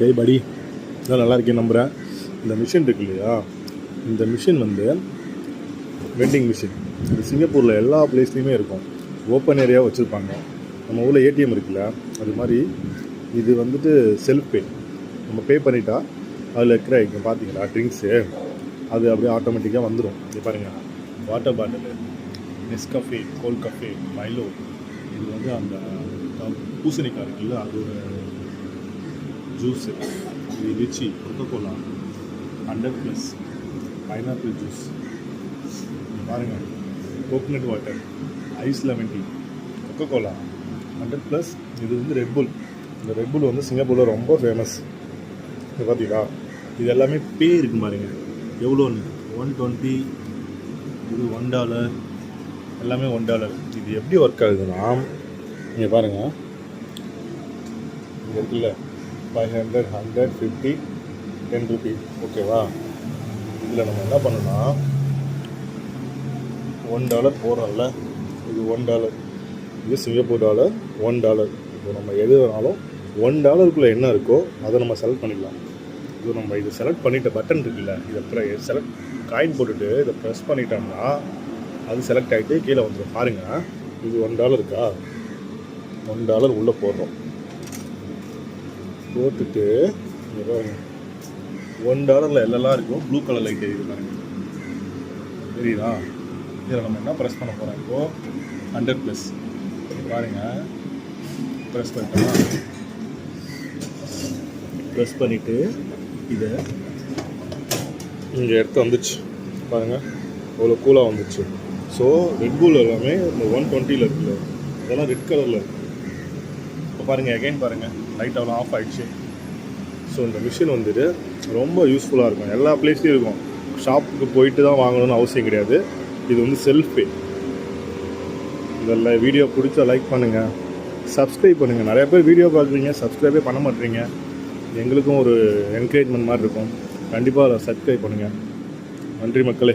ஏய் படி, இதான் நல்லா இருக்கேன் நம்புகிறேன். இந்த மிஷின் இருக்கு இல்லையா, இந்த மிஷின் வந்து வெண்டிங் மிஷின். இது சிங்கப்பூரில் எல்லா பிளேஸ்லேயுமே இருக்கும். ஓப்பன் ஏரியா வச்சுருப்பாங்க. நம்ம ஊரில் ஏடிஎம் இருக்குல்ல, அது மாதிரி இது வந்துட்டு செல்ஃப் பே. நம்ம பே பண்ணிட்டா அதில் இருக்கிற இங்கே பார்த்தீங்களா ட்ரிங்க்ஸு, அது அப்படியே ஆட்டோமேட்டிக்காக வந்துடும். இது பாருங்கள், water bottle, Nescafe, cold cafe, Milo. இது வந்து அந்த பூசணிக்காய் இருக்குல்ல, அது ஒரு ஜூஸு. இது லிச்சி, கொக்கோலா, 100+ பைனாப்பிள் ஜூஸ். பாருங்கள், coconut water, ice lemon tea, Coca Cola, 100+. இது வந்து ரெட்புல். இந்த ரெட்புல் வந்து சிங்கப்பூரில் ரொம்ப ஃபேமஸ். இது பார்த்தீங்களா, இது எல்லாமே பே இருக்குது பாருங்க, எவ்வளோன்னு. 120, இது $1, எல்லாமே $1. இது எப்படி ஒர்க் ஆகுதுன்னா, நீங்கள் பாருங்கள், இங்கே இருக்குல்ல 500, 100, 50, 10 ரூபி, ஓகேவா. இதில் நம்ம என்ன பண்ணோன்னா, $1 போடுறோம்ல, இது $1, இது சிங்கப்பூர் டாலர், $1. இப்போ நம்ம எது வேணாலும் $1 என்ன இருக்கோ அதை நம்ம செலக்ட் பண்ணிக்கலாம். இது நம்ம இதை செலக்ட் பண்ணிட்ட பட்டன் இருக்குல்ல, இதை செலக்ட் காயின் போட்டுட்டு இதை ப்ரெஸ் பண்ணிட்டோம்னா அது செலக்ட் ஆகிட்டு கீழே வந்துடும். பாருங்கள், இது $1 இருக்கா, $1 உள்ளே போடுறோம். போட்டுட்டு $1 எல்லாம் இருக்கும். ப்ளூ கலர் லைட் எரியுது பாருங்க, தெரியுதா. இதில் நம்ம என்ன ப்ரெஸ் பண்ண போகிறோம், இப்போது 100+. பாருங்கள், ப்ரெஸ் பண்ணிட்டோமா, ப்ரெஸ் பண்ணிவிட்டு இதை இங்கே எடுத்து வந்துச்சு பாருங்கள், அவ்வளோ கூலாக வந்துச்சு. ஸோ ரெட்புல் எல்லாமே இந்த 120 இருக்குல்ல, அதெல்லாம் ரெட் கலரில் இருக்குது. இப்போ பாருங்கள், எகைன் பாருங்கள், லைட் அவ்வளோ ஆஃப் ஆகிடுச்சு. ஸோ இந்த மிஷின் வந்துட்டு ரொம்ப யூஸ்ஃபுல்லாக இருக்கும். எல்லா பிளேஸ்லேயும் இருக்கும். ஷாப்புக்கு போயிட்டு தான் வாங்கணும்னு அவசியம் கிடையாது. இது வந்து செல்ஃப் பே. இதில் வீடியோ பிடிச்சா லைக் பண்ணுங்கள், சப்ஸ்கிரைப் பண்ணுங்கள். நிறைய பேர் வீடியோ பார்க்குறீங்க, சப்ஸ்கிரைபே பண்ண மாட்டேறீங்க. எங்களுக்கும் ஒரு என்கரேஜ்மெண்ட் மாதிரி இருக்கும். கண்டிப்பாக அதை சப்ஸ்கிரைப் பண்ணுங்கள். நன்றி மக்களே.